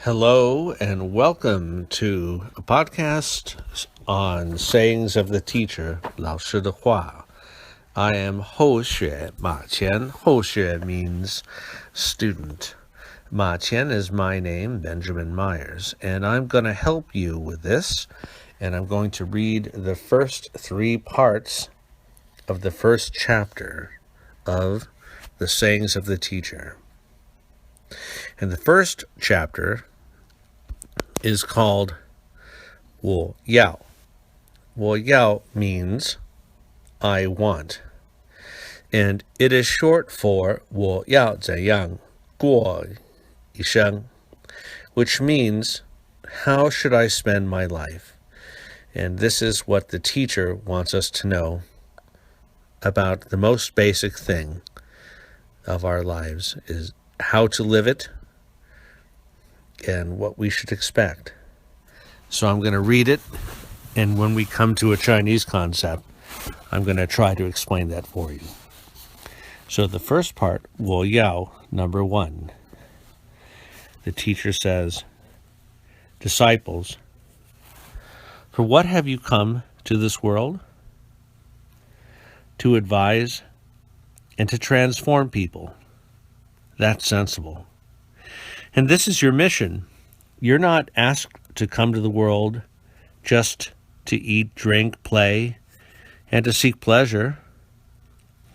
Hello and welcome to a podcast on sayings of the teacher, 老师的话. I am 后学 Ma Chien. 后学 means student. Ma Chien is my name, Benjamin Myers, and I'm going to help you with this, and I'm going to read the first 3 parts of the first chapter of the sayings of the teacher. And the first chapter is called 我要. 我要 means I want. And it is short for 我要怎样过一生, which means how should I spend my life? And this is what the teacher wants us to know about the most basic thing of our lives, is how to live it and what we should expect. So I'm going to read it, and when we come to a Chinese concept, I'm going to try to explain that for you. So the first part, 我要, number 1. The teacher says, disciples, for what have you come to this world? To advise and to transform people. That's sensible. And this is your mission. You're not asked to come to the world just to eat, drink, play, and to seek pleasure,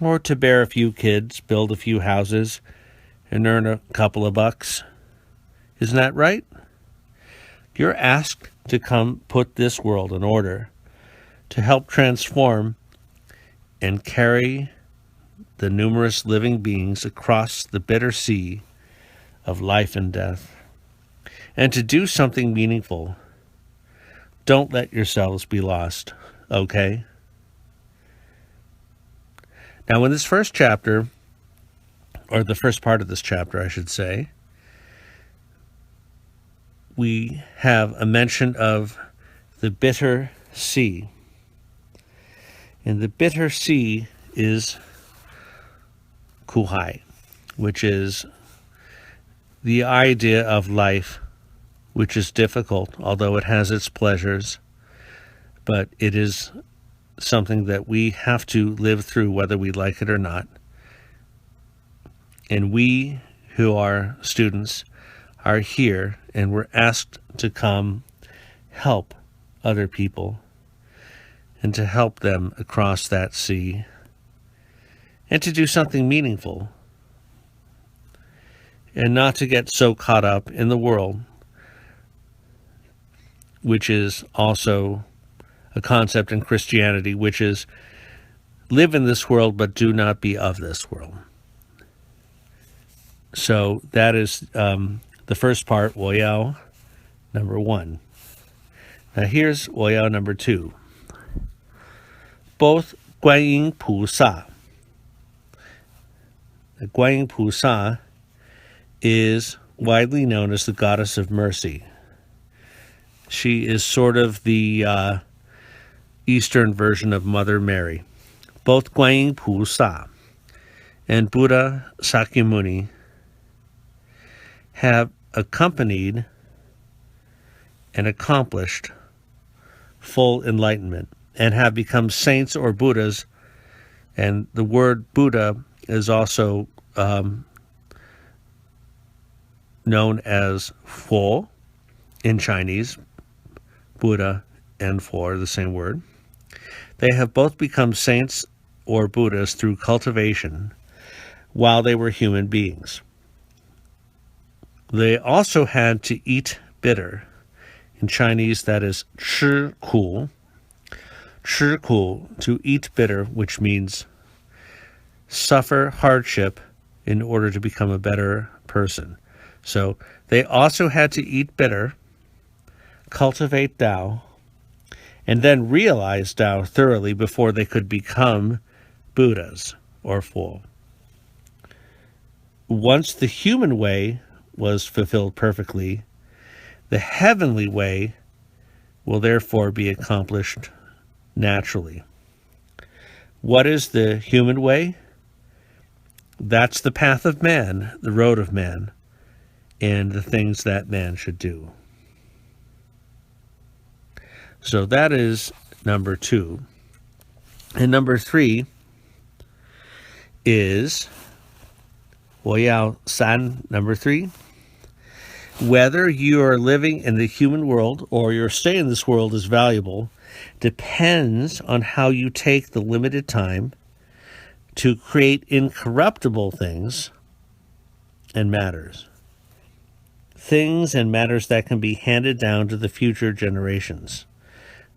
or to bear a few kids, build a few houses, and earn a couple of bucks. Isn't that right? You're asked to come put this world in order, to help transform and carry the numerous living beings across the bitter sea of life and death, and to do something meaningful. Don't let yourselves be lost, okay? Now, in this first chapter, or the first part of this chapter, I should say, we have a mention of the bitter sea. And the bitter sea is kuhai, which is the idea of life, which is difficult, although it has its pleasures, but it is something that we have to live through whether we like it or not. And we who are students are here, and we're asked to come help other people and to help them across that sea and to do something meaningful and not to get so caught up in the world, which is also a concept in Christianity, which is live in this world but do not be of this world. So that is the first part, 我要, number 1. Now here's 我要 number 2. Both 观音菩萨. The 观音菩萨 is widely known as the goddess of mercy. She is sort of the Eastern version of Mother Mary. Both 观音菩萨 and Buddha Sakyamuni have accompanied and accomplished full enlightenment and have become saints or Buddhas. And the word Buddha is also known as Fo in Chinese. Buddha and Fo are the same word. They have both become saints or Buddhas through cultivation while they were human beings. They also had to eat bitter. In Chinese, that is 吃苦. 吃苦, to eat bitter, which means suffer hardship in order to become a better person. So they also had to eat bitter, cultivate Tao, and then realize Tao thoroughly before they could become Buddhas or Fo. Once the human way was fulfilled perfectly, the heavenly way will therefore be accomplished naturally. What is the human way? That's the path of man, the road of man. and the things that man should do. So that is number 2. And number 3 is 我要三, number 3. Whether you are living in the human world or your stay in this world is valuable depends on how you take the limited time to create incorruptible things and matters. Things and matters that can be handed down to the future generations,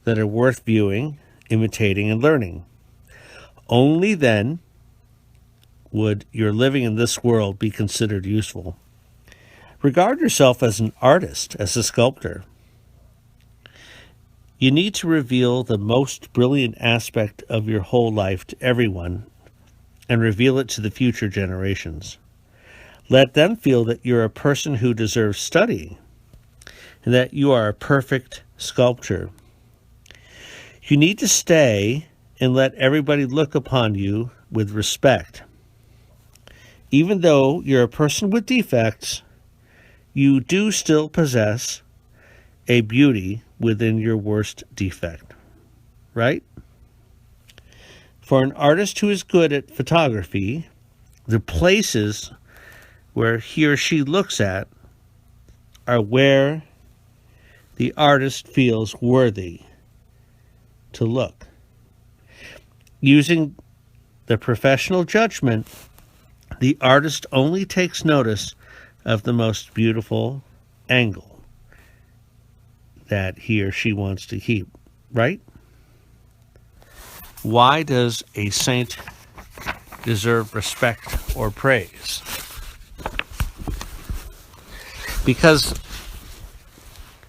that are worth viewing, imitating, and learning. Only then would your living in this world be considered useful. Regard yourself as an artist, as a sculptor. You need to reveal the most brilliant aspect of your whole life to everyone and reveal it to the future generations. Let them feel that you're a person who deserves study and that you are a perfect sculptor. You need to stay and let everybody look upon you with respect. Even though you're a person with defects, you do still possess a beauty within your worst defect, right? For an artist who is good at photography, the places where he or she looks at are where the artist feels worthy to look. Using the professional judgment, the artist only takes notice of the most beautiful angle that he or she wants to keep, right? Why does a saint deserve respect or praise? Because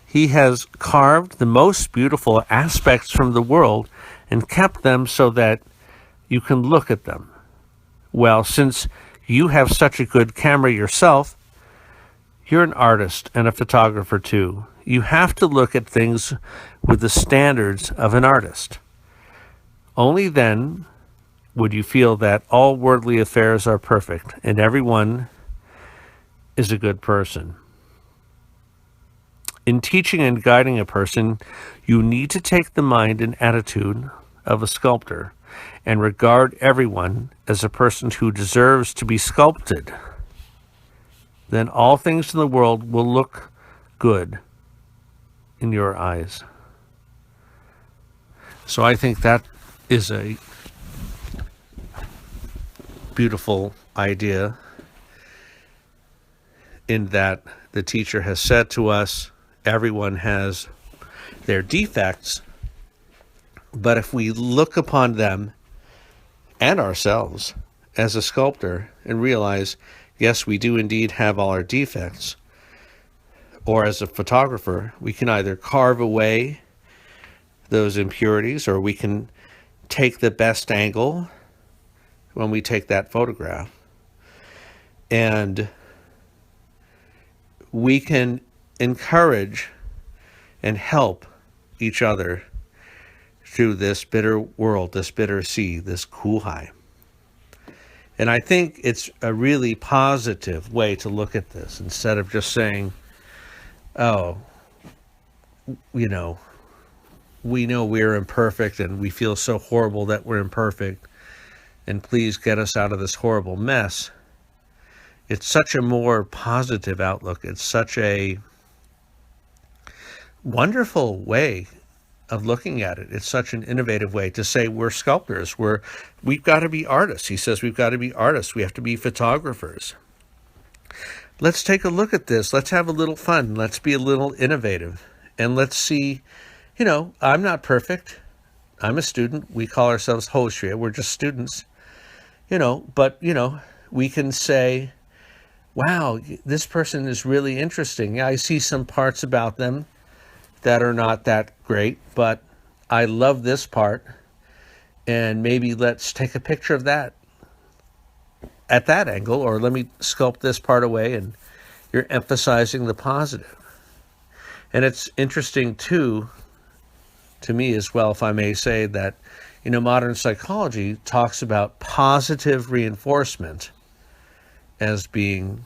he has carved the most beautiful aspects from the world and kept them so that you can look at them. Well, since you have such a good camera yourself, you're an artist and a photographer too. You have to look at things with the standards of an artist. Only then would you feel that all worldly affairs are perfect and everyone is a good person. In teaching and guiding a person, you need to take the mind and attitude of a sculptor and regard everyone as a person who deserves to be sculpted. Then all things in the world will look good in your eyes. So I think that is a beautiful idea, in that the teacher has said to us, everyone has their defects, but if we look upon them and ourselves as a sculptor and realize, yes, we do indeed have all our defects, or as a photographer, we can either carve away those impurities or we can take the best angle when we take that photograph. And we can encourage and help each other through this bitter world, this bitter sea, this kuhai. And I think it's a really positive way to look at this, instead of just saying, oh, we know we're imperfect and we feel so horrible that we're imperfect, and please get us out of this horrible mess. It's such a more positive outlook. It's such a wonderful way of looking at it. It's such an innovative way to say we're sculptors. We've got to be artists. He says we've got to be artists. We have to be photographers. Let's take a look at this. Let's have a little fun. Let's be a little innovative. And let's see, I'm not perfect. I'm a student. We call ourselves Hoshue. We're just students. But we can say, wow, this person is really interesting. I see some parts about them that are not that great, but I love this part, and maybe let's take a picture of that at that angle, or let me sculpt this part away, and you're emphasizing the positive. And it's interesting too, to me as well, if I may say, that modern psychology talks about positive reinforcement as being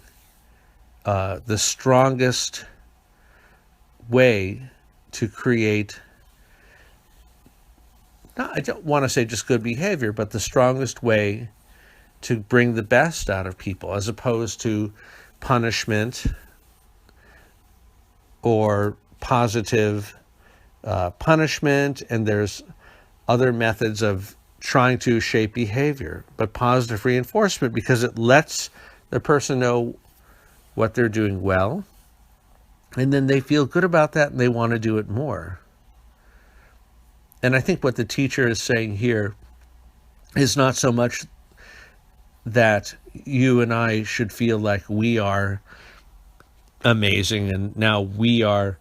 the strongest way to create, I don't want to say just good behavior, but the strongest way to bring the best out of people, as opposed to punishment or positive punishment. And there's other methods of trying to shape behavior, but positive reinforcement, because it lets the person know what they're doing well, and then they feel good about that and they want to do it more. And I think what the teacher is saying here is not so much that you and I should feel like we are amazing and now we are,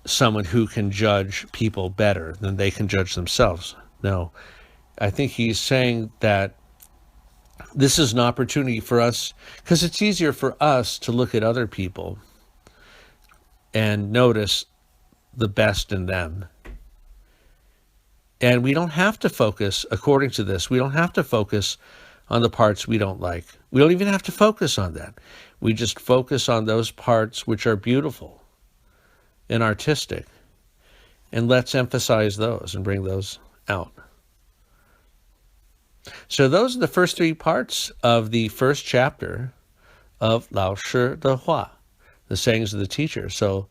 someone who can judge people better than they can judge themselves. No, I think he's saying that this is an opportunity for us, because it's easier for us to look at other people and notice the best in them. And we don't have to focus, according to this, we don't have to focus on the parts we don't like. We don't even have to focus on that. We just focus on those parts which are beautiful and artistic. And let's emphasize those and bring those out. So those are the first three parts of the first chapter of Lao-Tse de Hua, the sayings of the teacher. So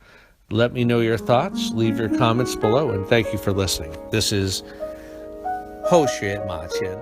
let me know your thoughts, leave your comments below, and thank you for listening. This is 后学马前